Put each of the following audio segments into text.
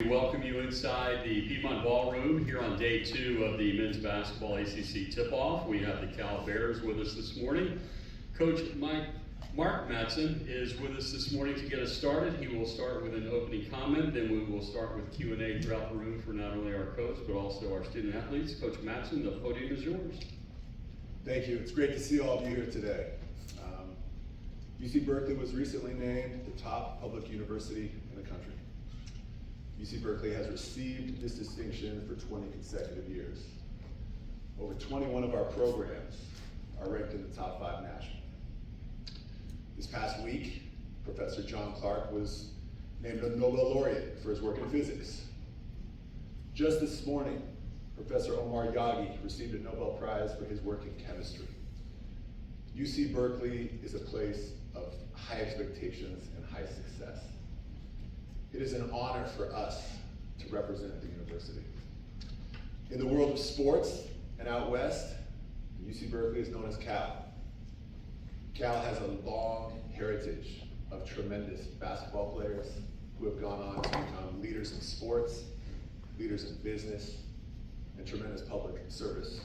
We welcome you inside the Piedmont Ballroom here on day 2 of the men's basketball ACC tip-off. We have the Cal Bears with us this morning. Coach Mark Matson is with us this morning to get us started. He will start with an opening comment, then we will start with Q&A throughout the room for not only our coach but also our student athletes. Coach Matson, the podium is yours. Thank you. It's great to see all of you here today. UC Berkeley was recently named the top public university in the country. UC Berkeley has received this distinction for 20 consecutive years. Over 21 of our programs are ranked in the top 5 nationally. This past week, Professor John Clark was named a Nobel laureate for his work in physics. Just this morning, Professor Omar Yagi received a Nobel Prize for his work in chemistry. UC Berkeley is a place of high expectations and high success. It is an honor for us to represent the university. In the world of sports and out west, UC Berkeley is known as Cal. Cal has a long heritage of tremendous basketball players who have gone on to become leaders in sports, leaders in business, and tremendous public service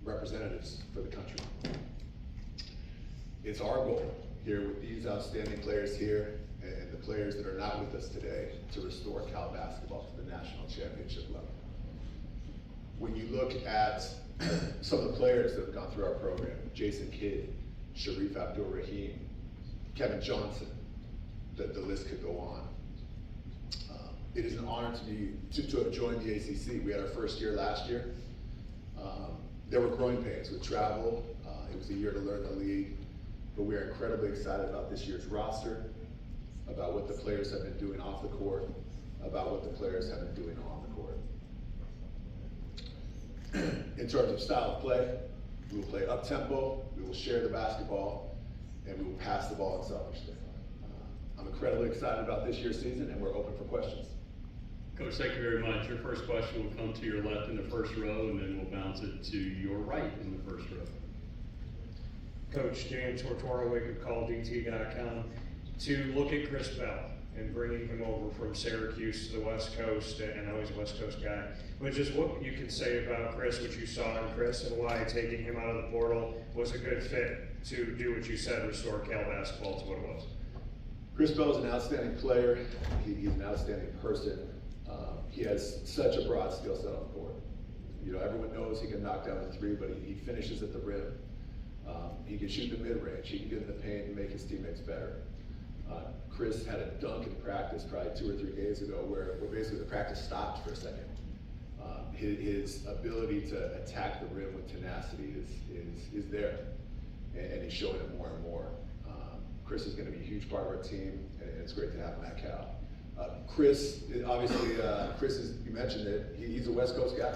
representatives for the country. It's our goal here with these outstanding players here and the players that are not with us today to restore Cal basketball to the national championship level. When you look at some of the players that have gone through our program, Jason Kidd, Sharif Abdul-Rahim, Kevin Johnson, the list could go on. It is an honor to have joined the ACC. We had our first year last year. There were growing pains with travel. It was a year to learn the league, but we are incredibly excited about this year's roster, about what the players have been doing off the court, about what the players have been doing on the court. In terms of style of play, we will play up-tempo, we will share the basketball, and we will pass the ball unselfishly. I'm incredibly excited about this year's season, and we're open for questions. Coach, thank you very much. Your first question will come to your left in the first row, and then we'll bounce it to your right in the first row. Coach Dan Tortora, WakeUpCallDT.com, to look at Chris Bell and bringing him over from Syracuse to the West Coast, and I know he's a West Coast guy, but just what you can say about Chris, what you saw in Chris, and why taking him out of the portal was a good fit to do what you said, restore Cal basketball to what it was. Chris Bell is an outstanding player. He's an outstanding person. He has such a broad skill set on the court. You know, everyone knows he can knock down the three, but he finishes at the rim. He can shoot the mid-range. He can get in the paint and make his teammates better. Chris had a dunk in practice probably 2 or 3 days ago where basically the practice stopped for a second. His ability to attack the rim with tenacity is there, and he's showing it more and more. Chris is going to be a huge part of our team, and it's great to have him at Cal. Chris, obviously, Chris is, you mentioned it, he's a West Coast guy.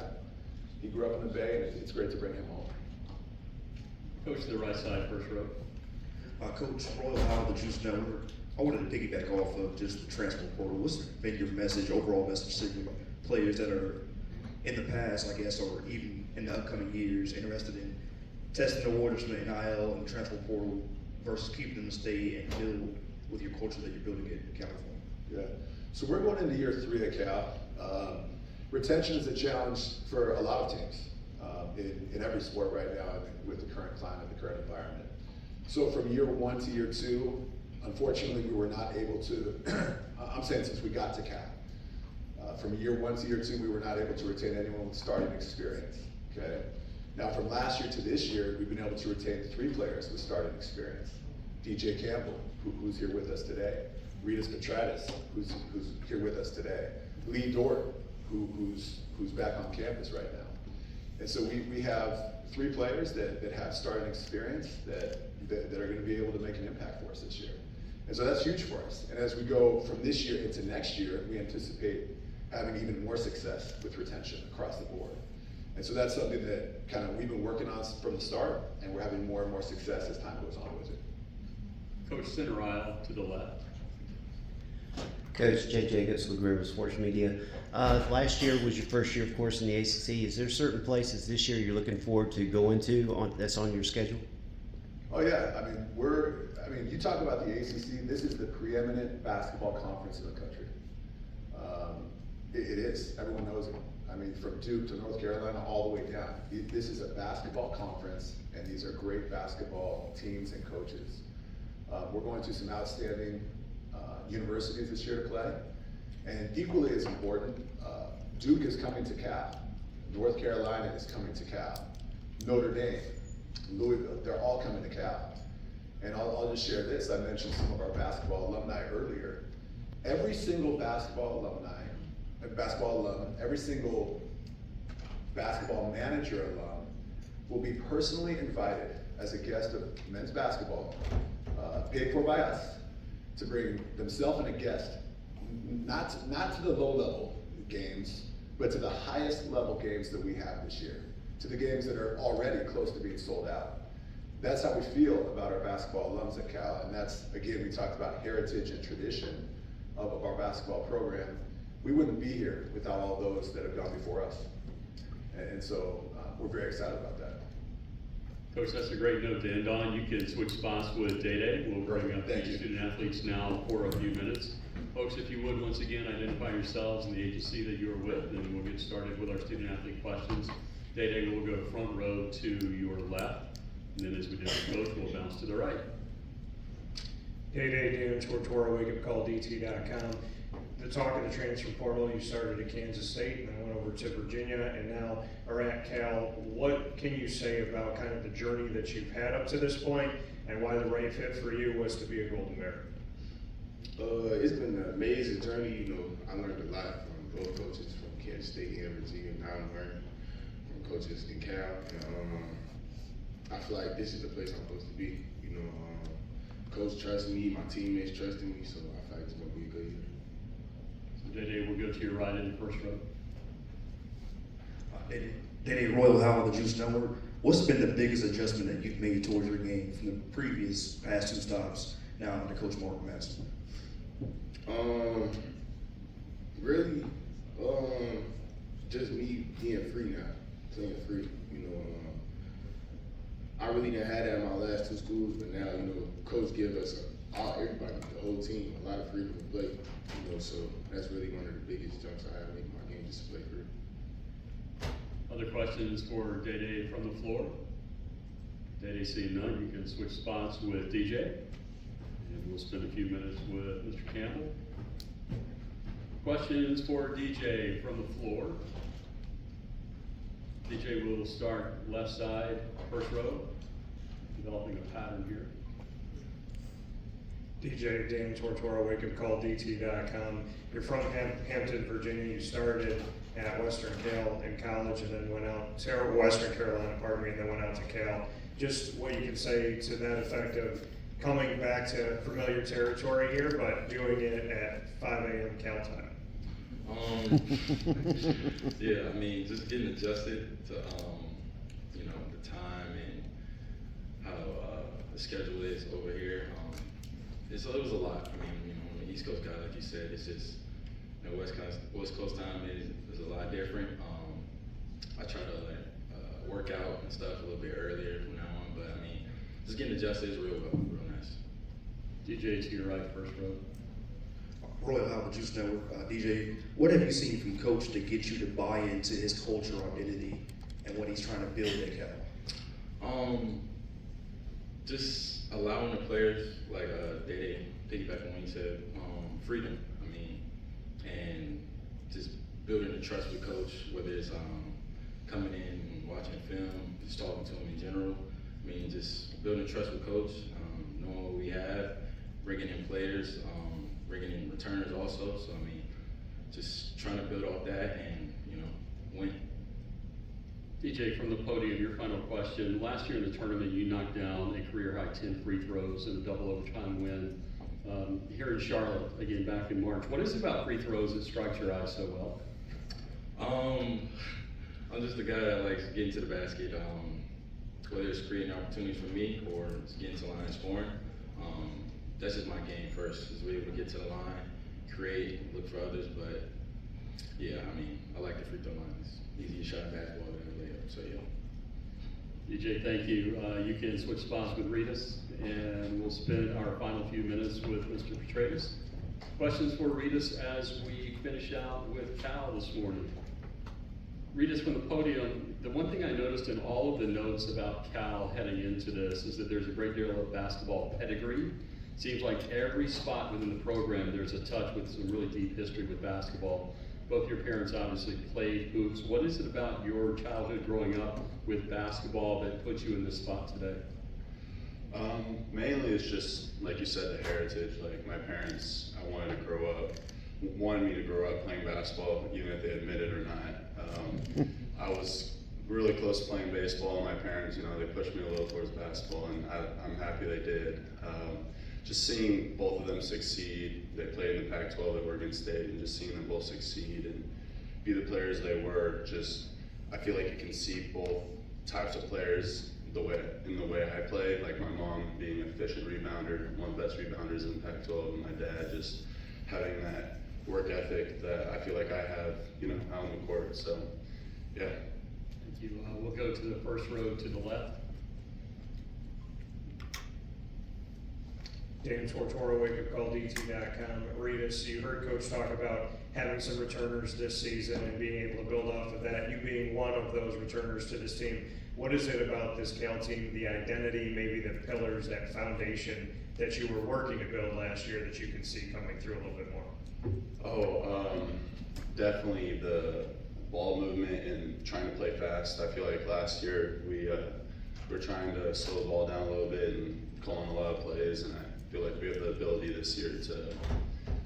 He grew up in the Bay, and it's great to bring him home. Coach to the right side, first row. Coach Royal Howell, the Juice Network. I wanted to piggyback off of just the transfer portal. What's been your message, overall message to players that are in the past, I guess, or even in the upcoming years, interested in testing the waters from the NIL and the transfer portal versus keeping them to stay and build with your culture that you're building in California? Yeah, so we're going into year 3 at Cal. Retention is a challenge for a lot of teams in every sport right now with the current climate, the current environment. So from year 1 to year 2, unfortunately, we were not able to, I'm saying since we got to Cal, from year 1 to year 2, we were not able to retain anyone with starting experience, okay? Now from last year to this year, we've been able to retain 3 players with starting experience. DJ Campbell, who's here with us today. Ritas Petratis, who's here with us today. Lee Dort, who's back on campus right now. And so we have 3 players that have starting experience that are going to be able to make an impact for us this year. And so that's huge for us. And as we go from this year into next year, we anticipate having even more success with retention across the board. And so that's something that kind of we've been working on from the start, and we're having more and more success as time goes on with it. Coach center aisle to the left. Coach Jay Jacobs with River Sports Media. Last year was your first year, of course, in the ACC. Is there certain places this year you're looking forward to going to that's on your schedule? Oh yeah, I mean, you talk about the ACC. This is the preeminent basketball conference in the country. It is, everyone knows it. I mean, from Duke to North Carolina, all the way down. This is a basketball conference, and these are great basketball teams and coaches. We're going to some outstanding universities this year to play, and equally as important, Duke is coming to Cal. North Carolina is coming to Cal. Notre Dame, Louisville, they're all coming to Cal. And I'll just share this. I mentioned some of our basketball alumni earlier. Every single basketball alum, every single basketball manager alum will be personally invited as a guest of men's basketball, paid for by us, to bring themselves and a guest, not to the low level games, but to the highest level games that we have this year, to the games that are already close to being sold out. That's how we feel about our basketball alums at Cal, and that's, again, we talked about heritage and tradition of our basketball program. We wouldn't be here without all those that have gone before us. And so we're very excited about that. Coach, that's a great note to end on. You can switch spots with Day. We'll bring up Thank the you. student athletes now for a few minutes. Folks, if you would, once again, identify yourselves and the agency that you are with, and we'll get started with our student athlete questions. Day will go front row to your left, and then as we did with Coach, we'll bounce to the right. Day, Dan Tortora, wakeupcalldt.com. The talk of the transfer portal, you started at Kansas State and then went over to Virginia and now are at Cal. What can you say about kind of the journey that you've had up to this point and why the right fit for you was to be a Golden Bear? It's been an amazing journey. You know, I learned a lot from both coaches from Kansas State and Virginia. Now I'm learning from coaches in Cal. And, I feel like this is the place I'm supposed to be. You know, coach trusts me, my teammates trusting me, so I feel like it's gonna be a good year. So Day will go to your right in the first row. Danny Royal Howell, the Juice Network. What's been the biggest adjustment that you've made towards your game from the previous past two stops now under Coach Mark Madsen? Really, just me being free now, playing free. You know, I really didn't have that in my last two schools, but now, you know, coach gives us everybody, the whole team, a lot of freedom to play. You know, so that's really one of the biggest jumps I have in my game, just to play free. Other questions for Day from the floor? Day seeing none, you can switch spots with DJ. And we'll spend a few minutes with Mr. Campbell. Questions for DJ from the floor? DJ will start left side, first row, developing a pattern here. DJ, Dan Tortora, wakeupcalldt.com. You're from Hampton, Virginia. You started at Western Cal in college and then went out to Western Carolina, and then went out to Cal. Just what you can say to that effect of coming back to familiar territory here, but doing it at 5 a.m. Cal time. Yeah, I mean, just getting adjusted to, you know, the time and how the schedule is over here. It was a lot. I mean, you know, I'm an East Coast guy, like you said. It's just, you know, West Coast time is a lot different. I try to work out and stuff a little bit earlier from now on, but I mean, just getting adjusted is real nice. DJ to your right, first row. Royal Howell, the Juice Network. DJ, what have you seen from Coach to get you to buy into his culture, identity, and what he's trying to build at Cal? Just allowing the players, like they piggyback on what you said, freedom. I mean, and just building a trust with Coach, whether it's coming in and watching film, just talking to him in general. I mean, just building trust with Coach, knowing what we have, bringing in players, bringing in returners also. So I mean, just trying to build off that and, you know, win. DJ, from the podium, your final question. Last year in the tournament, you knocked down a career-high 10 free throws in a double overtime win. Here in Charlotte, again back in March, what is it about free throws that strikes your eye so well? I'm just a guy that likes getting to the basket, whether it's creating opportunities for me or just getting to the line and scoring. That's just my game first, is be able to get to the line, create, look for others, but yeah, I mean, I like the free throw line. It's easier shot at basketball than a layup, so yeah. DJ, thank you. You can switch spots with Ritas, and we'll spend our final few minutes with Mr. Petraeus. Questions for Regis as we finish out with Cal this morning? Regis, from the podium, the one thing I noticed in all of the notes about Cal heading into this is that there's a great deal of basketball pedigree. Seems like every spot within the program there's a touch with some really deep history with basketball. Both your parents obviously played hoops. What is it about your childhood growing up with basketball that puts you in this spot today? Mainly it's just, like you said, the heritage. Like my parents, wanted me to grow up playing basketball, even if they admit it or not. I was really close to playing baseball, and my parents, they pushed me a little towards basketball, and I'm happy they did. Just seeing both of them succeed, they played in the Pac-12 at Oregon State, and just seeing them both succeed and be the players they were, I feel like you can see both types of players in the way I play, like my mom being an efficient rebounder, one of the best rebounders in the Pac-12, and my dad just having that work ethic that I feel like I have, out on the court. So, yeah. Thank you. We'll go to the first row to the left. Dan Tortora, wakeupcalldt.com. Regis, you heard Coach talk about having some returners this season and being able to build off of that, you being one of those returners to this team. What is it about this Cal team, the identity, maybe the pillars, that foundation that you were working to build last year that you can see coming through a little bit more? Definitely the ball movement and trying to play fast. I feel like last year we were trying to slow the ball down a little bit and calling a lot of plays, and I feel like we have the ability this year to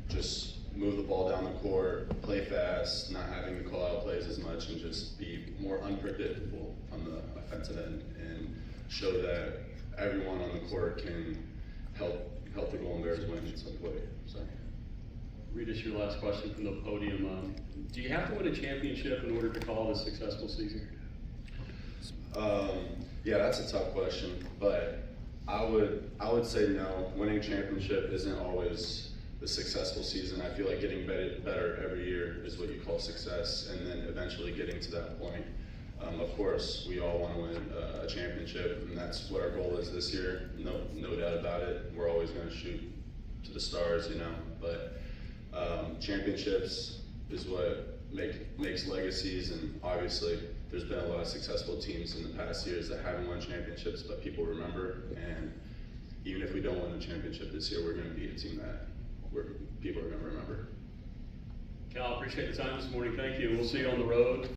just move the ball down the court, play fast, not having to call out plays as much, and just be more unpredictable on the offensive end, and show that everyone on the court can help the Golden Bears win in some way. So. Regis, your last question from the podium. Do you have to win a championship in order to call it a successful season? Yeah, that's a tough question, but I would say no. Winning a championship isn't always the successful season. I feel like getting better every year is what you call success, and then eventually getting to that point. Of course, we all want to win a championship, and that's what our goal is this year. No doubt about it. We're always going to shoot to the stars, but championships is what makes legacies, and obviously there's been a lot of successful teams in the past years that haven't won championships, but people remember. And even if we don't win a championship this year, we're going to be a team that people are going to remember. Cal, appreciate the time this morning. Thank you. We'll see you on the road.